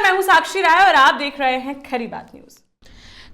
मैं हूं साक्षी राय और आप देख रहे हैं खरी बात न्यूज।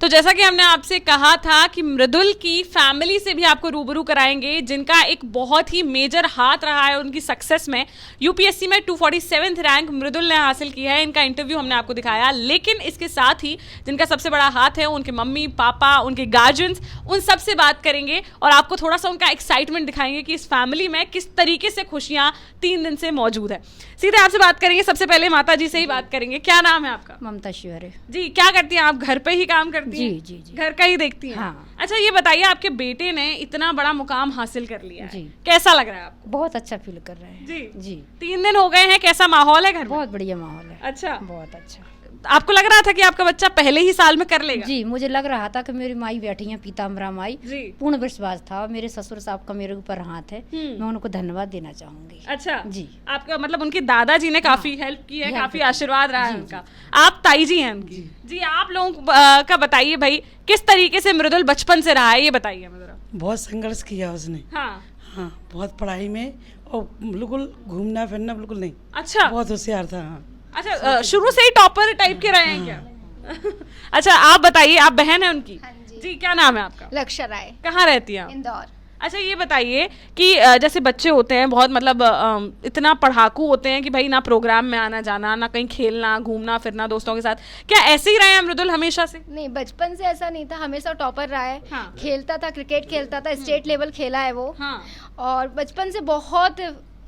तो जैसा कि हमने आपसे कहा था कि मृदुल की फैमिली से भी आपको रूबरू कराएंगे, जिनका एक बहुत ही मेजर हाथ रहा है उनकी सक्सेस में। यूपीएससी में 247th रैंक मृदुल ने हासिल किया है। इनका इंटरव्यू हमने आपको दिखाया, लेकिन इसके साथ ही जिनका सबसे बड़ा हाथ है उनके मम्मी पापा, उनके गार्जियंस, उन सब से बात करेंगे और आपको थोड़ा सा उनका एक्साइटमेंट दिखाएंगे कि इस फैमिली में किस तरीके से खुशियां 3 दिन से मौजूद है। सीधे आपसे बात करेंगे, सबसे पहले माता जी से ही बात करेंगे। क्या नाम है आपका? ममता शिवरे जी। क्या करती हैं आप? घर पे ही काम करती हैं? जी जी। घर का ही देखती हैं? हाँ। अच्छा, ये बताइए, आपके बेटे ने इतना बड़ा मुकाम हासिल कर लिया है, जी। कैसा लग रहा है आपको? बहुत अच्छा फील कर रहे हैं। जी जी। 3 दिन हो गए हैं, कैसा माहौल है घर में? बहुत बढ़िया माहौल है। अच्छा, बहुत अच्छा। आपको लग रहा था कि आपका बच्चा पहले ही साल में कर लेगा? जी, मुझे लग रहा था कि मेरी माई बैठी है, पीताम्बरा माई। जी। पूर्ण विश्वास था। मेरे ससुर साहब का मेरे ऊपर हाथ है, मैं उनको धन्यवाद देना चाहूंगी। अच्छा जी। आपका मतलब उनके दादाजी ने काफी हेल्प की है, काफी आशीर्वाद रहा है उनका। आप ताई जी हैं उनकी। जी, आप लोगों का बताइए भाई, किस तरीके से मृदुल बचपन से रहा है, ये बताइए मुझे। बहुत संघर्ष किया उसने। हाँ हाँ, बहुत पढ़ाई में और बिल्कुल घूमना फिरना बिल्कुल नहीं। अच्छा, बहुत होशियार था। हाँ। अच्छा, शुरू से ही टॉपर टाइप के रहे हैं क्या? अच्छा, आप बताइए, आप बहन है उनकी? हाँ जी। जी, क्या नाम है आपका? लक्ष्य राय, कहाँ रहती हैं आप? इंदौर। अच्छा, ये बताइए कि जैसे बच्चे होते हैं बहुत मतलब इतना पढ़ाकू होते हैं कि भाई ना प्रोग्राम में आना जाना, ना कहीं खेलना घूमना फिरना दोस्तों के साथ, क्या ऐसे ही रहे हैं मृदुल हमेशा से? नहीं, बचपन से ऐसा नहीं था, हमेशा टॉपर रहा है। हाँ। खेलता था, क्रिकेट खेलता था, स्टेट लेवल खेला है वो। हाँ। और बचपन से बहुत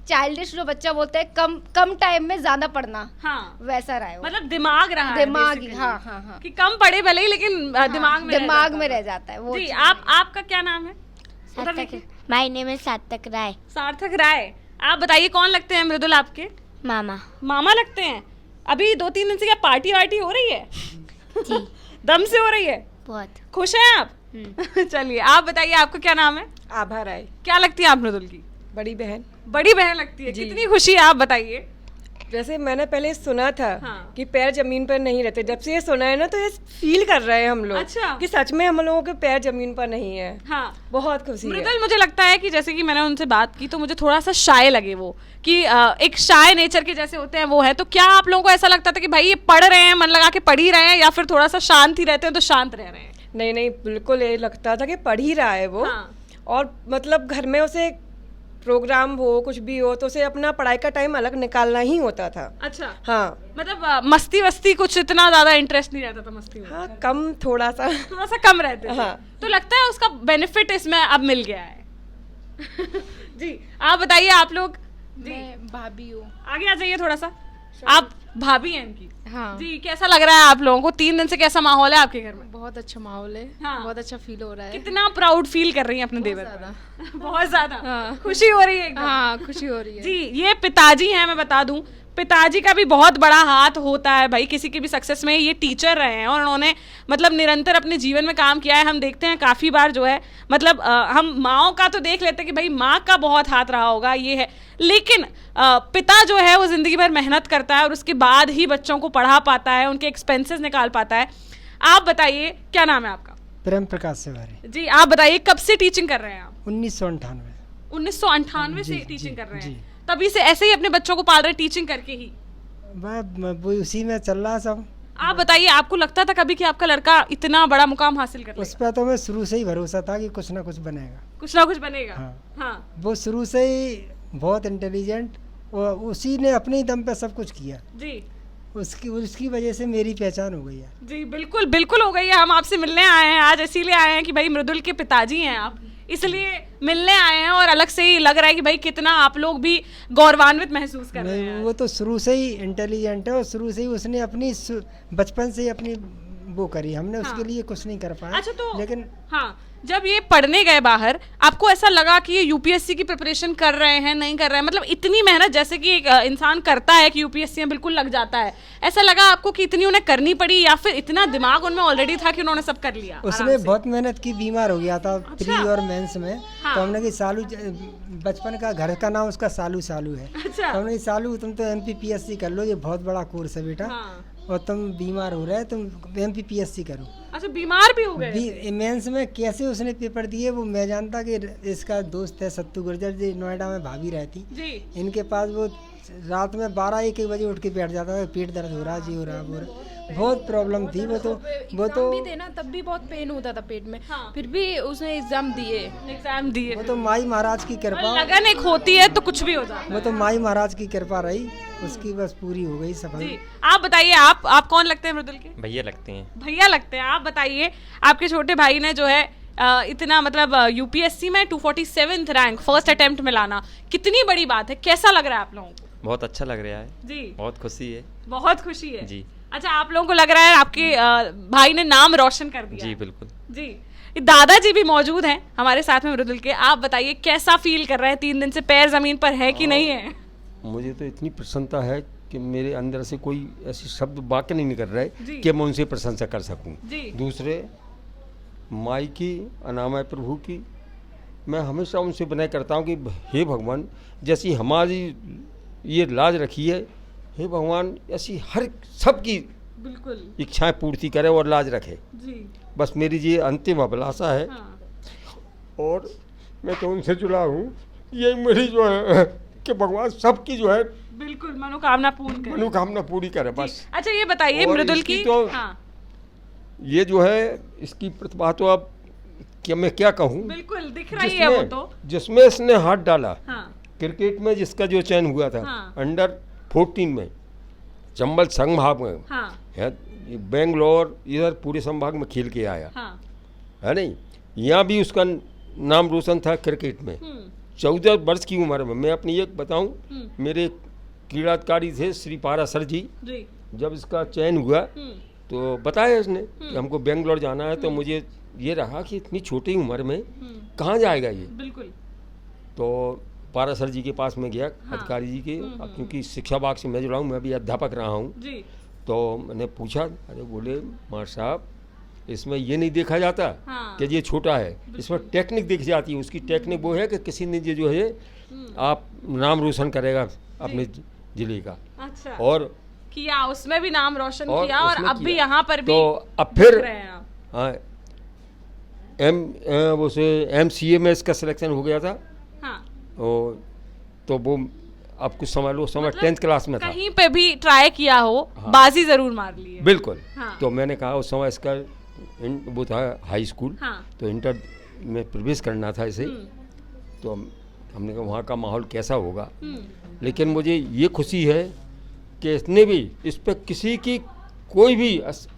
चाइल्डिश जो बच्चा बोलते हैं, कम टाइम में ज्यादा पढ़ना। हाँ, वैसा रहा है वो। मतलब दिमाग रहा है दिमाग, basically। हाँ हाँ हाँ। कि कम पढ़े भले ही, लेकिन दिमाग में रह जाता है वो जी। चीज़। आपका क्या नाम है? उधर देखिए। माय नेम इज सार्थक राय। सार्थक राय। आप बताइए, कौन लगते हैं मृदुल आपके? मामा। मामा लगते हैं। अभी 2-3 दिन से क्या पार्टी वार्टी हो रही है? जी। दम से हो रही है? बहुत। खुश हैं आप? चलिए, आप बताइए, आपका क्या नाम है? आभा राय। क्या लगती है आप मृदुल की? बड़ी बहन। बड़ी बहन लगती है। कितनी खुशी है, आप बताइए। जैसे मैंने पहले सुना था हाँ। कि पैर जमीन पर नहीं रहते, जब से ये सुना है ना तो ये फील कर रहे हैं हम लोग। अच्छा। कि सच में हम लोगों के पैर जमीन पर नहीं है। हाँ। बहुत खुशी है। मृदुल, मुझे लगता है कि जैसे कि मैंने उनसे बात की तो मुझे थोड़ा सा शाय लगे वो, कि एक शाय नेचर के जैसे होते हैं वो है। तो क्या आप लोगों को ऐसा लगता था कि भाई ये पढ़ रहे हैं, मन लगा के पढ़ ही रहे हैं, या फिर थोड़ा सा शांत ही रहते हैं तो शांत रह रहे हैं? नहीं नहीं, बिल्कुल ये लगता था कि पढ़ ही रहा है वो। हाँ। और मतलब घर में उसे प्रोग्राम हो कुछ भी हो तो उसे अपना पढ़ाई का टाइम अलग निकालना ही होता था। अच्छा। हाँ। मतलब मस्ती वस्ती कुछ इतना ज्यादा इंटरेस्ट नहीं रहता था मस्ती में? हाँ, कम थोड़ा सा कम रहते थे। हाँ। तो लगता है उसका बेनिफिट इसमें अब मिल गया है। जी, आप बताइए, आप लोग? मैं भाभी हूँ। आगे आ जाइए थोड़ा सा। आप भाभी हैं इनकी? हाँ। जी, कैसा लग रहा है आप लोगों को? 3 दिन से कैसा माहौल है आपके घर में? बहुत अच्छा माहौल है। हाँ। बहुत अच्छा फील हो रहा है। कितना प्राउड फील कर रही हैं अपने देवर ज्यादा। पर? बहुत ज्यादा। हाँ। खुशी हो रही है एकदम? हाँ, खुशी हो रही है। जी, ये पिताजी हैं, मैं बता दूं, पिताजी का भी बहुत बड़ा हाथ होता है भाई किसी की भी सक्सेस में। ये टीचर रहे हैं और उन्होंने मतलब निरंतर अपने जीवन में काम किया है। हम देखते हैं काफ़ी बार जो है मतलब हम माँओं का तो देख लेते हैं कि भाई माँ का बहुत हाथ रहा होगा, ये है, लेकिन पिता जो है वो ज़िंदगी भर मेहनत करता है और उसके बाद ही बच्चों को पढ़ा पाता है, उनके एक्सपेंसेस निकाल पाता है। आप बताइए, क्या नाम है आपका? प्रेम प्रकाश सेवारी। जी, आप बताइए, कब से टीचिंग कर रहे हैं आप? 1998। 1998 से जी, टीचिंग जी, कर रहे हैं? जी। तभी से ऐसे ही अपने बच्चों को पाल रहे हैं टीचिंग करके ही? वो उसी में चल रहा सब। आप बताइए, आपको लगता था कभी कि आपका लड़का इतना बड़ा मुकाम हासिल कर उस लेगा? पर तो मैं शुरू से ही भरोसा था कि कुछ ना कुछ बनेगा। कुछ ना कुछ बनेगा। हाँ। हाँ। वो शुरू से ही बहुत इंटेलिजेंट, और उसी ने अपने ही दम पे सब कुछ किया। जी उसकी वजह से मेरी पहचान हो गई है। जी, बिल्कुल बिल्कुल हो गई है। हम आपसे मिलने आए हैं आज, इसीलिए आए हैं कि भाई मृदुल के पिताजी हैं आप, इसलिए मिलने आए हैं। और अलग से ही लग रहा है कि भाई कितना आप लोग भी गौरवान्वित महसूस कर रहे नहीं, हैं। वो तो शुरू से ही इंटेलिजेंट है और शुरू से ही उसने अपनी बचपन से ही अपनी वो करी। हमने उसके लिए कुछ नहीं कर पाया। अच्छा, तो लेकिन हाँ, जब ये पढ़ने गए बाहर, आपको ऐसा लगा कि ये यूपीएससी की प्रिपरेशन कर रहे हैं, नहीं कर रहे हैं? मतलब इतनी मेहनत जैसे कि एक इंसान करता है कि यूपीएससी में बिल्कुल लग जाता है, ऐसा लगा आपको कि इतनी उन्हें करनी पड़ी, या फिर इतना दिमाग उनमें ऑलरेडी था कि उन्होंने सब कर लिया? उसने बहुत मेहनत की, बीमार हो गया था प्री और मेंस में। हाँ। तो हमने कि सालू, बचपन का घर का नाम उसका सालू है। अच्छा। तो हमने कि सालू तुम तो MPPSC कर लो, ये बहुत बड़ा कोर्स है बेटा। हाँ। और तुम बीमार हो रहे, तुम MPPSC करो। अच्छा, बीमार भी हो गए? मेंस में कैसे उसने पेपर दिए वो मैं जानता कि इसका दोस्त है सत्तू गुर्जर जी, नोएडा में भाभी रहती जी। इनके पास वो रात में 12-1 बजे उठ के बैठ जाता था, पेट दर्द हो रहा जी, हो रहा वो बहुत प्रॉब्लम थी। वो तो एग्जाम भी देना तब भी बहुत पेन होता था पेट में। हाँ। फिर भी उसने एग्जाम दिए। वो तो माई महाराज की कृपा, लगन एक होती है तो कुछ भी हो जाता है। वो तो माई महाराज की कृपा रही, उसकी बस पूरी हो गई सफल। जी, आप बताइए, आप कौन लगते हैं मृदुल के? भैया लगते हैं। भैया लगते हैं। आप बताइए, आपके छोटे भाई ने जो है इतना मतलब यूपीएससी में 247th रैंक फर्स्ट अटेम्प्ट में लाना कितनी बड़ी बात है, कैसा लग रहा है आप लोगों को? बहुत अच्छा लग रहा है जी, बहुत खुशी है बहुत खुशी है जी। अच्छा, आप लोगों को लग रहा है आपके भाई ने नाम रोशन कर दिया? जी बिल्कुल जी। दादाजी भी मौजूद हैं हमारे साथ में मृदुल के। आप बताइए कैसा फील कर रहे हैं, 3 दिन से पैर जमीन पर है कि नहीं है? मुझे तो इतनी प्रसन्नता है कि मेरे अंदर से कोई ऐसी शब्द वाक्य नहीं निकल रहा जी। है कि मैं उनसे प्रशंसा कर सकूं। जी। दूसरे माई की, अनामय प्रभु की, मैं हमेशा उनसे विनय करता हूं कि हे भगवान, जैसी हमारी ये लाज रखी है, हे भगवान ऐसी हर सबकी बिल्कुल इच्छाएं पूर्ति करे और लाज रखे। जी। बस मेरी ये अंतिम अभिलाषा है। हाँ। और मैं तो उनसे जुड़ा हूँ, ये मेरी जो है कि भगवान सबकी जो है बिल्कुल मनोकामना पूर्ण करे। मनोकामना पूरी करे बस। अच्छा, ये बताइए और मृदुल इसकी की तो हाँ, ये जो है इसकी प्रतिभा तो अब क्या मैं क्या कहूँ, बिल्कुल दिख रही है वो तो। जिसमें इसने हाथ डाला हाँ। क्रिकेट में, जिसका जो चयन हुआ था हाँ। अंडर 14 में चंबल संभाग में हाँ। है, बेंगलोर इधर पूरे संभाग में खेल के आया हाँ। है नहीं, यहाँ भी उसका नाम रोशन था क्रिकेट में। 14 वर्ष की उम्र में, मैं अपनी एक बताऊं, मेरे क्रीड़ाधिकारी थे श्री पारासर जी, जब इसका चयन हुआ तो बताया इसने कि हमको बेंगलोर जाना है, तो मुझे ये रहा कि इतनी छोटी उम्र में कहाँ जाएगा ये। बिल्कुल। तो पारासर जी के पास में गया, अधिकारी जी के, अब क्योंकि शिक्षा विभाग से मैं जुड़ा हूँ, मैं भी अध्यापक रहा हूँ, तो मैंने पूछा, अरे बोले मार साहब इसमें ये नहीं देखा जाता कि ये छोटा है, इसमें टेक्निक देखी जाती है। उसकी टेक्निक वो है कि किसी ने जो है आप नाम रोशन करेगा अपने जिले का। अच्छा। और किया, उसमें भी नाम रोशन किया और अब भी यहाँ पर भी तो अब फिर रहे हैं आप। हाँ, MCA में इसका सिलेक्शन हो गया था। हाँ। तो वो अब कुछ समझ लो, समय 10th क्लास में था, कहीं पे भी ट्राई किया हो, हाँ। बाजी जरूर मार ली है। बिल्कुल। हाँ। तो मैंने कहा उस समय इसका वो था हाई स्कूल। हाँ। तो इंटर में प्रवेश करना था इसे। तो हमने कहा वहाँ का माहौल कैसा होगा, लेकिन मुझे ये खुशी है कि इसने भी इस पर किसी की कोई भी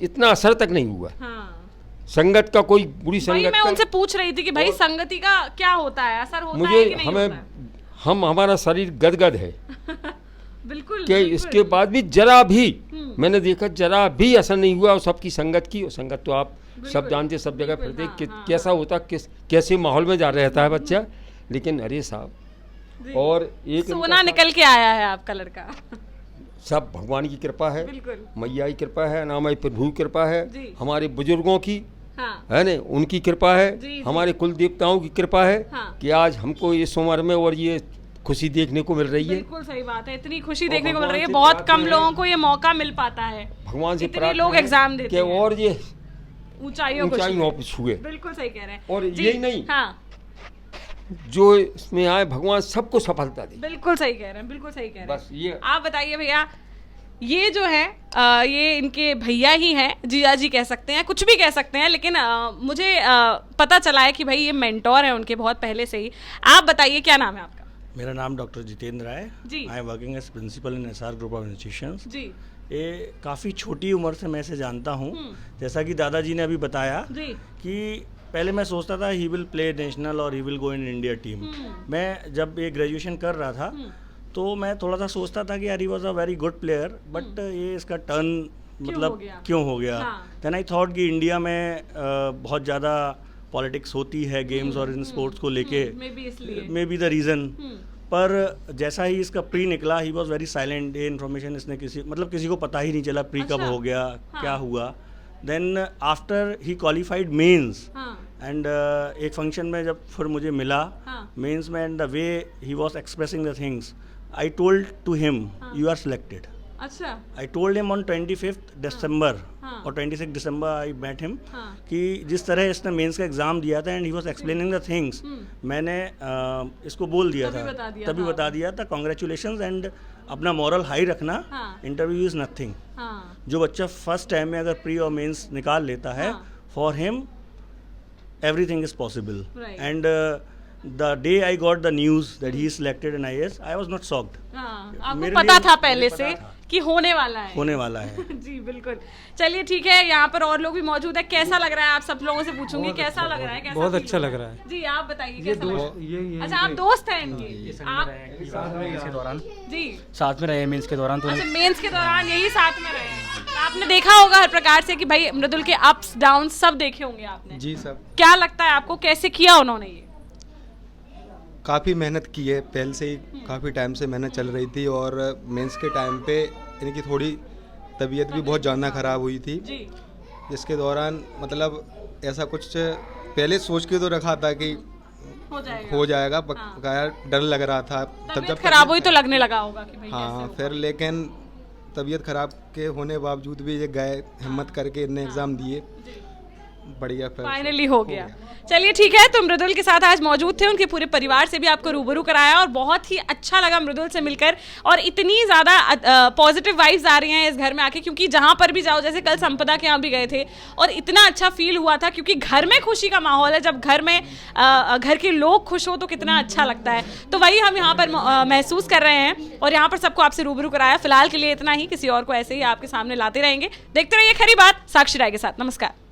इतना असर तक नहीं हुआ। हाँ। संगत का कोई बुरी भाई संगत मैं का, उनसे पूछ रही थी कि भाई संगति का क्या होता है, असर होता मुझे है कि नहीं हमें होता है? हमारा शरीर गदगद है बिल्कुल कि इसके बाद भी जरा भी मैंने देखा जरा भी असर नहीं हुआ। और सबकी संगत की, और संगत तो आप सब जानते, सब जगह फिरते, हाँ, कैसा होता, कैसे माहौल में जा रहता है बच्चा। लेकिन अरे साहब, और एक सोना निकल के आया है आपका लड़का। सब भगवान की कृपा है, बिल्कुल। मैया की कृपा है, नामाई प्रभु की कृपा है, जी। हमारे बुजुर्गों की हाँ। है ना, उनकी कृपा है, जी। हमारे कुल देवताओं की कृपा है। हाँ। कि आज हमको इस उम्र में और ये खुशी देखने को मिल रही है। बिल्कुल सही बात है, इतनी खुशी देखने को मिल भगवान रही है, से बहुत प्रार्थना कम है, लोगों को ये मौका मिल पाता है। भगवान से इतने प्रार्थना लोग है एग्जाम देते कि हैं, और ये ऊंचाइयों को ऊंचाइयों पे छुए। बिल्कुल सही कह रहे हैं। और जी, यही नहीं, हाँ, जो इसमें आए भगवान सबको सफलता दे। बिल्कुल सही कह रहे हैं, बिल्कुल सही कह रहे हैं। बस ये आप बताइए भैया, ये जो है ये इनके भैया ही हैं, जीजा जी कह सकते हैं, कुछ भी कह सकते हैं, लेकिन मुझे पता चला है कि भाई ये मेंटोर हैं उनके बहुत पहले से ही। आप बताइए क्या नाम है आपका? मेरा नाम डॉक्टर जितेंद्र है ji. I am working as principal in SR group of institutions. जी। ये काफ़ी छोटी उम्र से मैं इसे जानता हूँ। जैसा कि दादाजी ने अभी बताया जी। कि पहले मैं सोचता था ही विल प्ले नेशनल और he will go in India team. मैं जब ये ग्रेजुएशन कर रहा था तो मैं थोड़ा सा सोचता था कि यार he was a very good player, but ये इसका टर्न मतलब क्यों हो गया। देन आई थॉट कि इंडिया में बहुत ज़्यादा पॉलिटिक्स होती है गेम्स और इन स्पोर्ट्स को लेके, मे बी द रीज़न। पर जैसा ही इसका प्री निकला ही वॉज वेरी साइलेंट। ये इन्फॉर्मेशन इसने किसी को पता ही नहीं चला प्री कब हो गया, क्या हुआ। Then after he qualified mains and एक फंक्शन में जब फिर मुझे मिला मेंस में, and the way he was expressing the things, I told to him you are selected. अच्छा। I told him on 25th December हाँ। और 26 दिसंबर आई मेट हिम हाँ। कि जिस तरह इसने मेंस का एग्ज़ाम दिया था and he was explaining the things, मैंने इसको बोल दिया तभी था, बता दिया तभी था। बता दिया था कॉन्ग्रेचुलेशंस एंड अपना मॉरल हाई रखना, हाँ। Interview is nothing. हाँ। जो बच्चा फर्स्ट टाइम में अगर प्री और मेंस निकाल लेता है, for him everything is possible. Right. And the day I got the news that he is selected in IAS, I was not shocked. हाँ, आपको मेरे पता लिए- था पहले मुझे से पता था। कि होने वाला है। होने वाला है। जी बिल्कुल। चलिए ठीक है, यहाँ पर और लोग भी मौजूद है। कैसा लग रहा है? आप सब लोगों से पूछूंगी कैसा लग रहा है, कैसा बहुत feel अच्छा हो लग रहा है। जी आप बताइए कैसा लग रहा है? ये अच्छा आप दोस्त हैं इनके? आप के दौरान जी साथ में रहे मेंस के दौरान तो अच्छा मेंस के दौरान यही साथ में रहे हैं। तो आपने देखा होगा हर प्रकार से कि भाई मृदुल के अप्स डाउन सब देखे होंगे आपने। जी सब। क्या लगता है आपको कैसे किया उन्होंने ये? काफ़ी मेहनत की है, पहले से ही काफ़ी टाइम से मेहनत चल रही थी और मेंस के टाइम पे इनकी थोड़ी तबीयत भी बहुत ज़्यादा ख़राब हुई थी, जिसके दौरान मतलब ऐसा कुछ पहले सोच के तो रखा था कि हो जाएगा बकाया डर लग रहा था। तब जब खराब हुई तो लगने लगा होगा कि भाई हाँ, फिर लेकिन तबीयत ख़राब के होने बावजूद भी ये गए हिम्मत करके इनने एग्ज़ाम दिए, बढ़िया फाइनली हो गया। चलिए ठीक है, तो मृदुल के साथ आज मौजूद थे, उनके पूरे परिवार से भी आपको रूबरू कराया और बहुत ही अच्छा लगा मृदुल से मिलकर। और इतनी ज़्यादा पॉजिटिव वाइब्स आ रही हैं इस घर में आके, क्योंकि जहाँ पर भी जाओ, जैसे कल संपदा के यहाँ भी गए थे और इतना अच्छा फील हुआ था, क्योंकि घर में खुशी का माहौल है। जब घर में घर के लोग खुश हो तो कितना अच्छा लगता है। तो वही हम यहाँ पर महसूस कर रहे हैं और यहाँ पर सबको आपसे रूबरू कराया। फिलहाल के लिए इतना ही, किसी और को ऐसे ही आपके सामने लाते रहेंगे। देखते रहिए खरी बात साक्षी राय के साथ। नमस्कार।